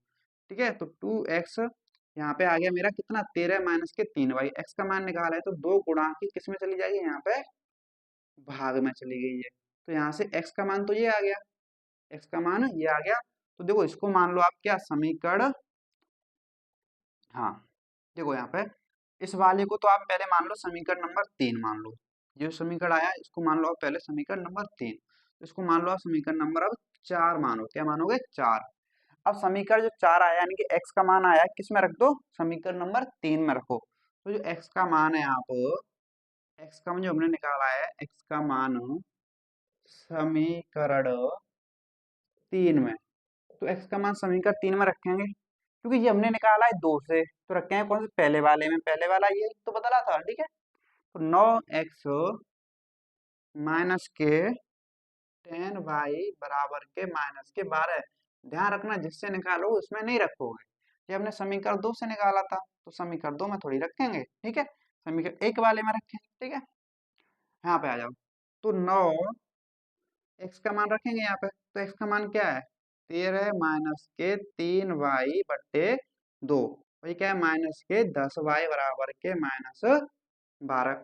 ठीक है। तो 2x यहाँ पे आ गया मेरा कितना, 13 -3y, x का मान निकाला है तो 2 गुणा की किस में चली जाएगी, यहाँ पे भाग में चली गई है। तो यहाँ से x का मान तो ये आ गया, x का मान ये आ गया। तो देखो इसको मान लो आप क्या, समीकरण, हाँ देखो यहाँ पे इस वाले को तो आप पहले मान लो समीकरण नंबर 3 मान लो, जो समीकरण आया इसको मान लो आप पहले समीकरण नंबर 3, इसको मान लो आप समीकरण नंबर अब 4 मानो, क्या मानोगे, 4। अब समीकरण जो 4 आया, यानी कि x का मान आया, किस में रख दो, समीकरण नंबर 3 में रखो। तो जो x का मान है, आप x का मान जो हमने निकाला है, x का मान समीकरण 3 में, तो x का मान समीकरण 3 में रखेंगे, क्योंकि ये हमने निकाला है 2 से, तो रखेंगे कौन से, पहले वाले में, पहले वाला ये तो बदला था, ठीक है। तो 9x माइनस के 10y बराबर के -12, ध्यान रखना जिससे निकालो उसमें नहीं रखोगे, ये हमने समीकरण 2 से निकाला था, तो समीकरण 2 में थोड़ी रखेंगे, ठीक है, समीकरण 1 वाले में रखेंगे, ठीक है। यहाँ पे आ जाओ, तो 9 x का मान रखेंगे यहाँ पे, तो x का मान क्या है, 13 -3y/2, वही क्या है, -10y बराबर के -12,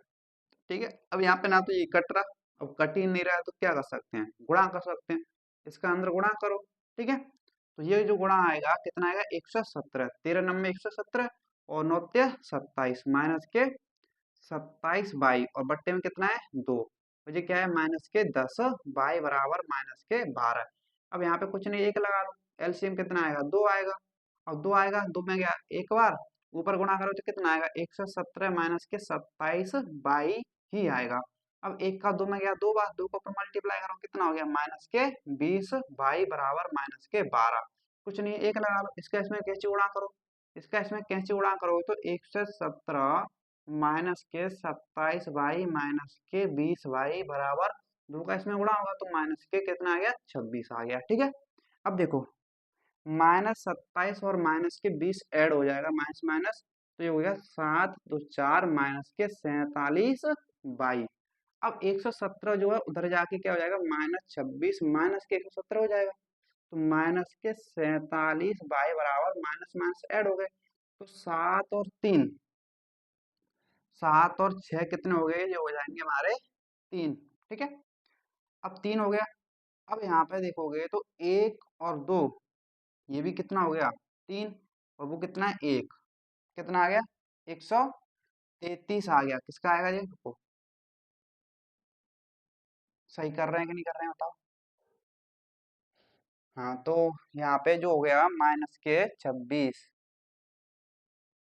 ठीक है। अब यहाँ पे ना तो ये कट रहा, अब कट ही नहीं रहा है तो क्या कर सकते हैं, गुणा कर सकते हैं, इसका अंदर गुणा करो, ठीक है। तो ये जो गुणा आएगा कितना आएगा, 117, 13 नंबर 117 और 9 27 माइनस के 27y, और बट्टे में कितना है, 2, मुझे क्या है, -10y बराबर -12। अब यहाँ पे कुछ नहीं, एक लगा लो, एलसीएम कितना आएगा, 2 आएगा, और 2 आएगा, 2 में गया एक बार, ऊपर गुणा करो तो कितना आएगा, 117 माइनस के 27 बाई ही आएगा। अब एक का दो में गया दो बार, दो को ऊपर मल्टीप्लाई करो कितना हो गया, माइनस के 20 बाई बराबर माइनस के 12। कुछ नहीं, एक लगा लो, इसका इसमें कैंची उड़ा करो, इसका इसमें कैंची उड़ा करो तो 117 माइनस के 27 बाई माइनस के 20 बाई बराबर, दो का इसमें गुणा होगा तो माइनस के कितना आ गया, 26 आ गया। ठीक है, अब देखो -27 और माइनस के 20 ऐड हो जाएगा, माइनस माइनस, तो ये हो गया 7 तो 4 माइनस के 47 बाई। अब 117 जो है उधर जाके क्या हो जाएगा, -26 माइनस के 117 हो जाएगा, तो माइनस के 47 बाई बराबर माइनस माइनस ऐड हो गए, तो 7 और 6 कितने हो गए, ये हो जाएंगे हमारे 3। ठीक है, अब 3 हो गया। अब यहाँ पे देखोगे तो 1 और 2, ये भी कितना हो गया, 3, और वो कितना है, 1, कितना आ गया, 133 आ गया। किसका आएगा ये, देखो सही कर रहे हैं कि नहीं कर रहे हैं बताओ। हाँ, तो यहाँ पे जो हो गया माइनस के 26,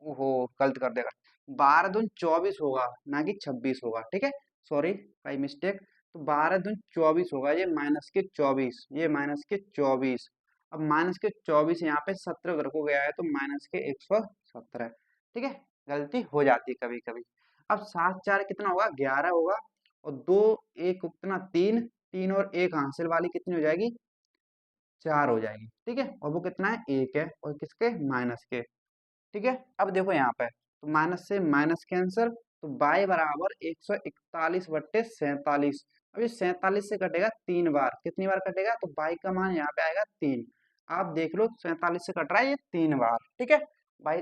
ओहो गलत कर देगा, 12 दूनी 24 होगा ना कि 26 होगा। ठीक है, सॉरी बाई मिस्टेक, तो 12 दूनी 24 होगा, ये माइनस के 24, ये माइनस के 24। अब माइनस के 24 यहाँ पे 17 उधर को गया है तो माइनस के 117। ठीक है, गलती हो जाती है कभी कभी। अब 7 4 कितना होगा, 11 होगा, और दो एक कितना, 3, 3 और एक हासिल वाली कितनी हो जाएगी, 4 हो जाएगी। ठीक है, और वो कितना है, 1 है, और किसके, माइनस के। ठीक है, अब देखो यहाँ पे तो माइनस से माइनस कैंसिल, तो बाई बराबर 141/47। अब ये 47 से कटेगा 3 बार, कितनी बार कटेगा, तो बाई का मान यहाँ पे आएगा 3। आप देख लो 47 से कट रहा है ये 3 बार। ठीक है, बाई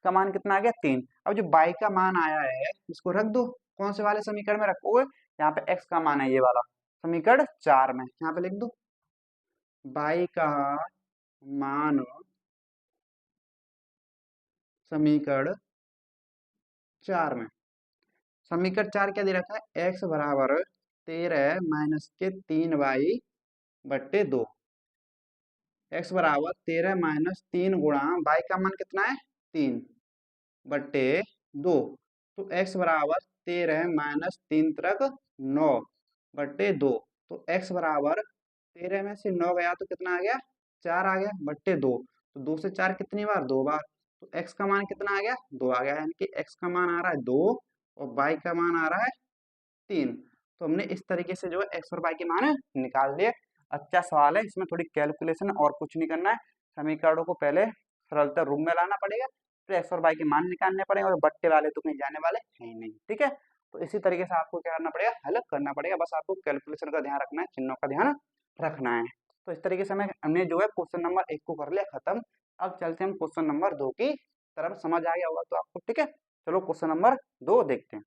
का मान कितना आ गया, 3। अब जो बाई का मान आया है इसको रख दो, कौन से वाले समीकरण में रखोगे, यहाँ पे एक्स का मान है ये वाला, समीकरण 4 में, यहाँ पे लिख दो बाई का मान समीकरण 4 में। समीकरण 4 क्या दे रखा है, एक्स बराबर 13 माइनस के 3 y/2। एक्स बराबर 13 माइनस 3 गुणा बाई का मान कितना है, 3/2। तो एक्स बराबर 13 माइनस 3 तक 9/2। तो एक्स बराबर 13 में से 9 गया तो कितना आ गया, 4 आ गया, बट्टे 2। तो 2 से 4 कितनी बार, 2 बार। तो एक्स का मान कितना आ गया, 2 आ गया, यानी कि एक्स का मान आ रहा है 2 और बाई का मान आ रहा है 3। तो हमने इस तरीके से जो है एक्स और वाई के मान निकाल लिए। अच्छा सवाल है, इसमें थोड़ी कैलकुलेशन और कुछ नहीं करना है, समीकरणों को पहले सरलता रूप में लाना पड़ेगा, फिर एक्स और वाई के मान निकालने पड़ेंगे, और बट्टे वाले तो कहीं जाने वाले हैं ही नहीं। ठीक है, तो इसी तरीके से आपको क्या करना पड़ेगा, हल करना पड़ेगा, बस आपको कैलकुलेशन का ध्यान रखना है, चिन्हों का ध्यान रखना है। तो इस तरीके से हमने जो है क्वेश्चन नंबर 1 को कर लिया खत्म। अब चलते हैं हम क्वेश्चन नंबर 2 की तरफ, समझ आ गया होगा तो आपको। ठीक है, चलो क्वेश्चन नंबर 2 देखते हैं।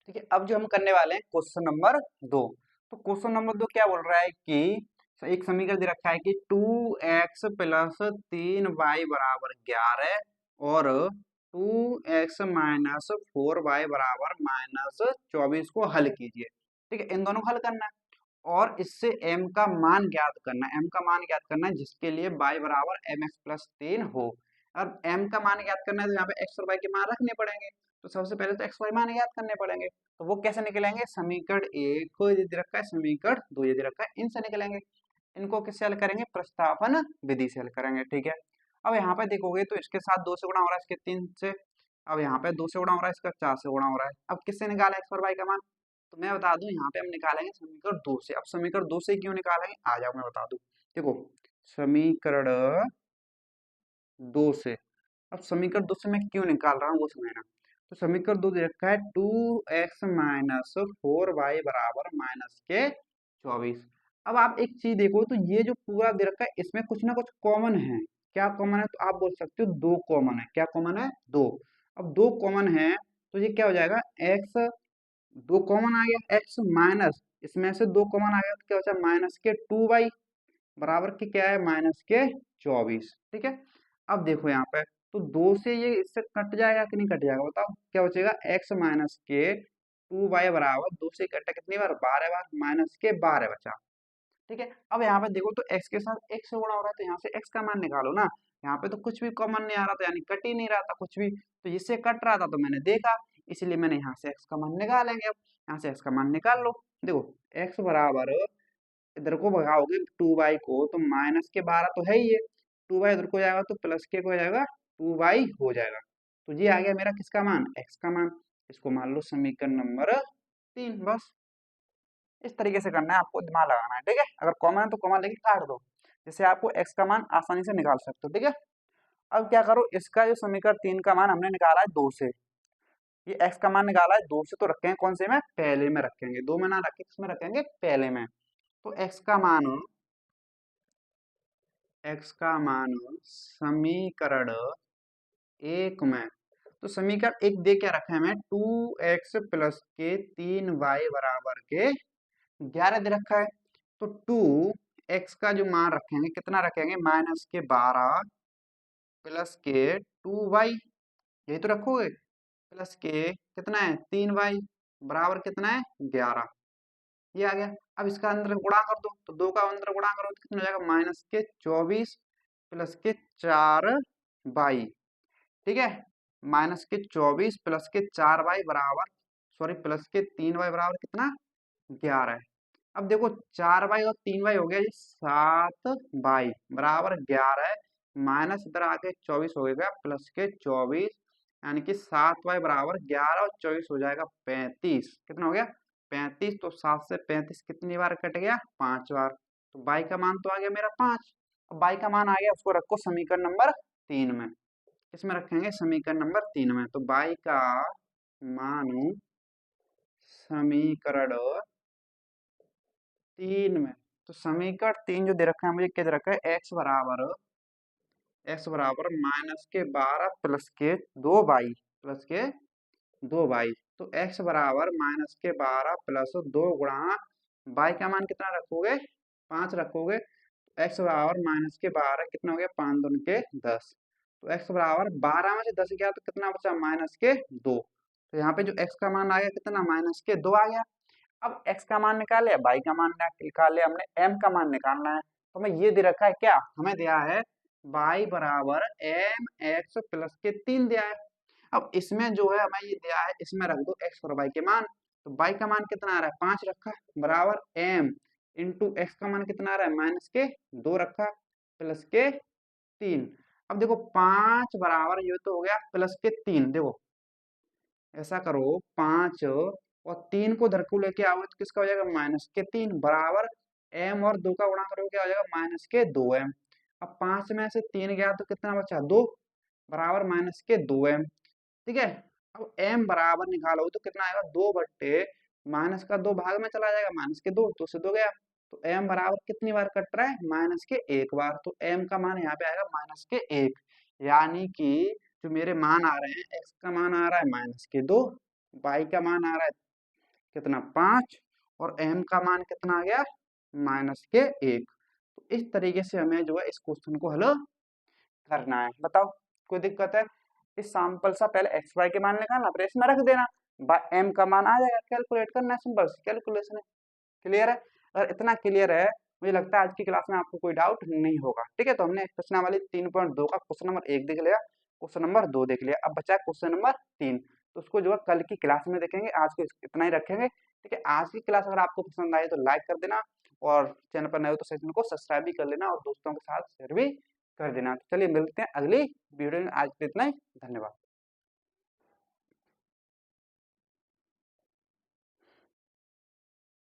ठीक है, अब जो हम करने वाले हैं क्वेश्चन नंबर 2, तो क्वेश्चन नंबर 2 क्या बोल रहा है कि एक समीकरण दे रखा है कि 2x प्लस 3y बराबर 11 और 2x माइनस 4y बराबर -24 को हल कीजिए। ठीक है, इन दोनों को हल करना है, और इससे m का मान ज्ञात करना है, m का मान ज्ञात करना है जिसके लिए y बराबर mx प्लस 3 हो। अब m का मान ज्ञात करना है तो यहाँ पे x और y के मान रखने पड़ेंगे, तो सबसे पहले तो x y मान ज्ञात करने पड़ेंगे। तो वो कैसे निकलेंगे, समीकरण 1 को ये दे रखा है, समीकरण 2 ये दे रखा है, इनसे निकलेंगे। इनको किससे हल करेंगे, प्रतिस्थापन विधि से हल करेंगे। ठीक है, अब यहाँ पे देखोगे तो इसके साथ 2 से गुणा हो रहा है, इसके 3 से, अब यहाँ पे 2 से गुणा हो रहा है, इसका 4 से गुणा हो रहा है। अब किससे निकाला x और y का मान, तो मैं बता दूं यहाँ पे हम निकालेंगे समीकरण 2 से। अब समीकरण 2 से क्यों निकालेंगे, आ जाओ मैं बता दूं। देखो समीकरण 2 से, अब समीकरण 2 से मैं क्यों निकाल रहा हूँ वो समझना। तो समीकरण 2 दे रखा है 2x माइनस 4y बराबर -24। अब आप एक चीज देखो, तो ये जो पूरा दे रखा है इसमें कुछ ना कुछ कॉमन है। क्या कॉमन है, तो आप बोल सकते हो 2 कॉमन है। क्या कॉमन है, 2। अब 2 कॉमन है तो ये क्या हो जाएगा, x, 2 कॉमन आ गया, x माइनस इसमें से 2 कॉमन आ गया तो क्या हो जाएगा, -2y बराबर के क्या है, -24। ठीक है, अब देखो यहाँ पे तो 2 से ये इससे कट जाएगा कि नहीं कट जाएगा, बताओ क्या बचेगा, x माइनस के 2y बराबर 2 से कटा कितनी बार, 12 बार, -12 बचा। ठीक है। अब यहाँ पे देखो तो x के साथ x से गुणा हो रहा है तो यहाँ से x का मान निकालो ना। यहाँ पे तो कुछ भी कॉमन नहीं आ रहा था, यानी कट ही नहीं रहा था कुछ भी, तो इससे कट रहा था तो मैंने देखा, इसलिए मैंने यहाँ से x का मान निकालेंगे। अब यहाँ से x का मान निकाल लो। देखो x बराबर, इधर को भगाओगे 2y को तो -12 तो है ही है, 2y इधर को जाएगा तो प्लस के हो जाएगा, 2y हो जाएगा। तो ये आ गया मेरा किसका मान, x का मान। इसको मान लो समीकरण नंबर 3। बस इस तरीके से करना है, आपको दिमाग लगाना है, ठीक है। अगर कॉमन है तो कॉमन लेके काट दो, जिससे आपको x का मान आसानी से निकाल सकते हो, ठीक है। अब क्या करो, इसका जो समीकरण 3 का मान हमने निकाला है 2 से, ये x का मान निकाला है 2 से, तो रखेंगे कौन से में, पहले में रखेंगे, 2 में ना रखें, किसमें रखेंगे, पहले में। तो x का मान समीकरण 1 में, तो समीकरण 1 दे क्या रखा है हमें, 2x प्लस के 3y बराबर के 11 दे रखा है। तो 2x का जो मान रखेंगे कितना रखेंगे, -12 प्लस के 2y, यही तो रखोगे, प्लस के कितना है 3y बराबर कितना है 11, ये आ गया। अब इसका अंदर गुणा कर दो, तो 2 का अंदर गुणा करो तो कितना हो जाएगा, -24 प्लस के 4y, ठीक है, -24 प्लस के 4y बराबर, सॉरी प्लस के 3y बराबर कितना, 11 है। अब देखो 4y और 3y हो गया ये 7y बराबर 11 है, माइनस इधर आके 24 हो गया प्लस के 24, यानी कि 7y बराबर 11 और 24 हो जाएगा 35। कितना हो गया 35, तो 7 से 35 कितनी बार कट गया, 5 बार, तो y का मान तो आ गया मेरा 5। अब y का मान आ गया, उसको रखो समीकरण नंबर 3 में। किसमें रखेंगे, समीकरण नंबर 3 में। तो y का मान समीकरण 3 में, तो समीकरण 3 जो दे रखा है मुझे, क्या दे रखा है, x बराबर -12 प्लस के 2y, प्लस के 2y, तो x बराबर -12 प्लस 2 गुणा y का मान कितना रखोगे, 5 रखोगे, x बराबर -12 कितना हो गया, 5 दूनी के 10, तो x बराबर 12 में से 10 गया तो कितना बचा, -2, तो यहाँ पे जो x का मान आ गया कितना, -2 आ गया। अब x का मान निकाल लिया, y का मान निकाल लिया, हमने m का मान निकालना है, तो हमें ये दे रखा है, क्या हमें दिया है, y बराबर mx प्लस के 3 दिया है। अब इसमें जो है हमें ये दिया है, इसमें रख दो x और y के मान, तो y का मान कितना आ रहा है, 5 रखा, बराबर m इंटू x का मान कितना आ रहा है, -2 रखा, प्लस के 3। अब देखो 5 बराबर, ये तो हो गया प्लस के 3, देखो ऐसा करो, 5 और 3 को धर को लेके आओ तो किसका हो जाएगा, -3 बराबर m और 2 का गुणा करोगे क्या हो जाएगा, -2m। अब 5 में से 3 गया तो कितना बचा, 2 बराबर -2m, ठीक है। अब m बराबर निकालो तो कितना आएगा, 2 बट्टे माइनस का 2 भाग में चला जाएगा, -2, 2 से 2 गया, तो m बराबर कितनी बार कट रहा है, -1 बार, तो m का मान यहाँ पे आएगा -1, यानी कि जो मेरे मान आ रहे हैं, x का मान आ रहा है -2, y का मान आ रहा है कितना, 5, और m का मान कितना आ गया, -1। तो इस तरीके से हमें जो है इस क्वेश्चन को हल करना है। बताओ कोई दिक्कत है, इस सैंपल सा पहले एक्स वाई के मान निकालना, फिर इसमें रख देना, m का मान आ जाएगा, कैलकुलेट करना है, सिंपल कैलकुलेशन है। क्लियर है, अगर इतना क्लियर है, मुझे लगता है आज की क्लास में आपको कोई डाउट नहीं होगा, ठीक है। तो हमने प्रश्नावली 3.2 का क्वेश्चन नंबर 1 देख लिया, क्वेश्चन नंबर 2 देख लिया, अब बचा क्वेश्चन नंबर 3, तो उसको जो है कल की क्लास में देखेंगे, आज को इतना ही रखेंगे, ठीक है। आज की क्लास अगर आपको पसंद आई तो लाइक कर देना, और चैनल पर नए हो तो चैनल को सब्सक्राइब भी कर लेना, और दोस्तों के साथ शेयर भी कर देना। तो चलिए मिलते हैं अगली वीडियो में, आज के लिए इतना ही, धन्यवाद।